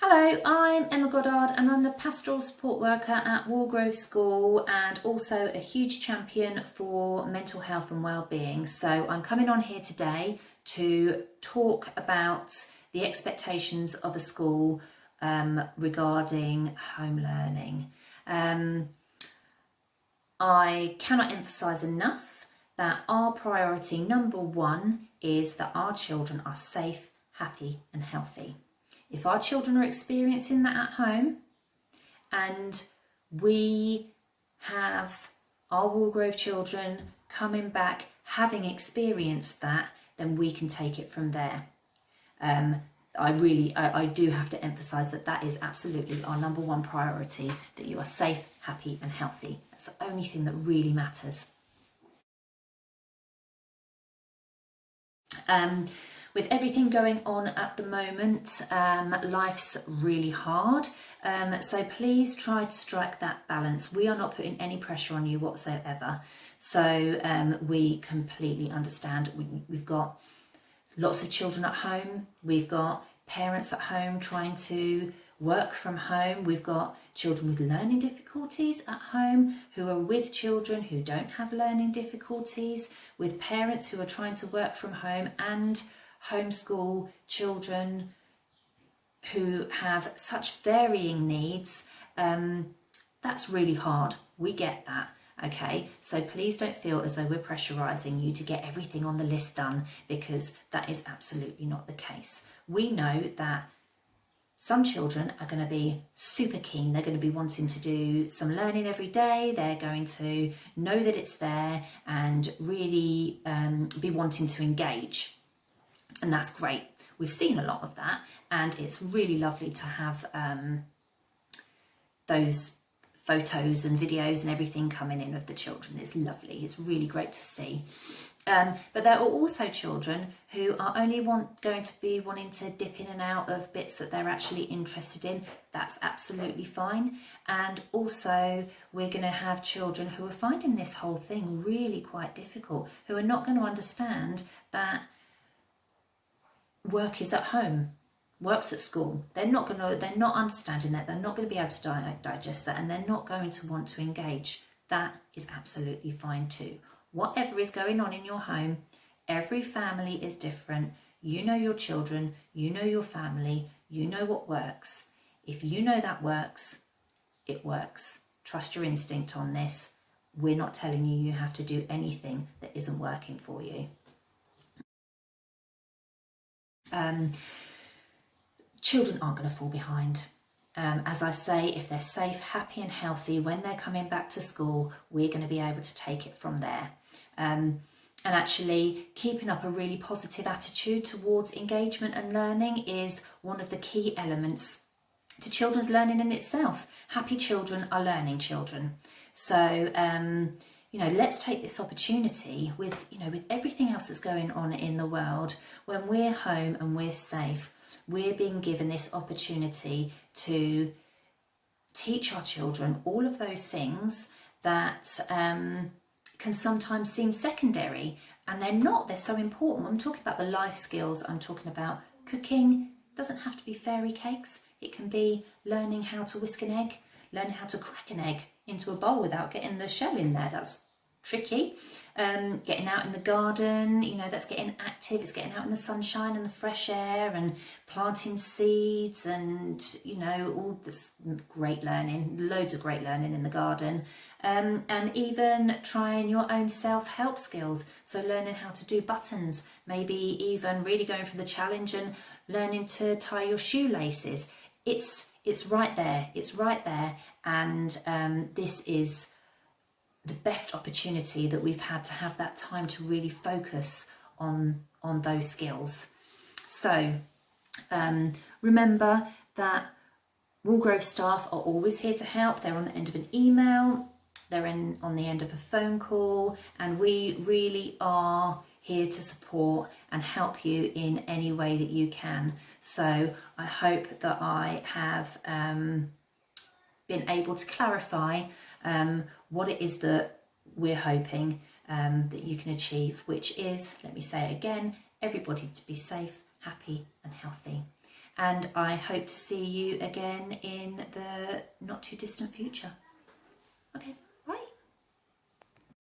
Hello, I'm Emma Goddard and I'm the Pastoral Support Worker at Walgrove School and also a huge champion for mental health and wellbeing. So I'm coming on here today to talk about the expectations of a school regarding home learning. I cannot emphasise enough that our priority number one is that our children are safe, happy and healthy. If our children are experiencing that at home and we have our Walgrove children coming back having experienced that, then we can take it from there. I do have to emphasise that that is absolutely our number one priority, that you are safe, happy and healthy. That's the only thing that really matters. With everything going on at the moment, life's really hard, so please try to strike that balance. We are not putting any pressure on you whatsoever, so we completely understand. We've got lots of children at home, we've got parents at home trying to work from home, we've got children with learning difficulties at home who are with children who don't have learning difficulties, with parents who are trying to work from home and homeschool children who have such varying needs. That's really hard. We get that. Okay, so please don't feel as though we're pressurising you to get everything on the list done, because that is absolutely not the case. We know that some children are going to be super keen. They're going to be wanting to do some learning every day. They're going to know that it's there and really be wanting to engage. And that's great. We've seen a lot of that, and it's really lovely to have those photos and videos and everything coming in of the children. It's lovely. It's really great to see. But there are also children who are only going to be wanting to dip in and out of bits that they're actually interested in. That's absolutely fine. And also we're going to have children who are finding this whole thing really quite difficult, who are not going to understand that work is at home, work's at school. They're not understanding that. They're not going to be able to digest that, and they're not going to want to engage. That is absolutely fine too. Whatever is going on in your home, every family is different. You know your children, you know your family, you know what works. If you know that works, it works. Trust your instinct on this. We're not telling you you have to do anything that isn't working for you. Children aren't going to fall behind. As I say, if they're safe, happy and healthy when they're coming back to school, we're going to be able to take it from there. And actually keeping up a really positive attitude towards engagement and learning is one of the key elements to children's learning in itself. Happy children are learning children. So, let's take this opportunity with everything else that's going on in the world. When we're home and we're safe, we're being given this opportunity to teach our children all of those things that can sometimes seem secondary, and they're not. They're so important. I'm talking about the life skills. I'm talking about cooking. It doesn't have to be fairy cakes. It can be learning how to whisk an egg, learning how to crack an egg into a bowl without getting the shell in there. That's tricky. Getting out in the garden, that's getting active. It's getting out in the sunshine and the fresh air and planting seeds and, all this great learning, loads of great learning in the garden. And even trying your own self-help skills. So learning how to do buttons, maybe even really going for the challenge and learning to tie your shoelaces. It's right there. It's right there. And this is the best opportunity that we've had to have that time to really focus on those skills. So remember that Walgrove staff are always here to help. They're on the end of an email, they're on the end of a phone call, and we really are here to support and help you in any way that you can. So I hope that I have been able to clarify what it is that we're hoping that you can achieve, which is, let me say it again, everybody to be safe, happy and healthy. and I hope to see you again in the not too distant future. Okay.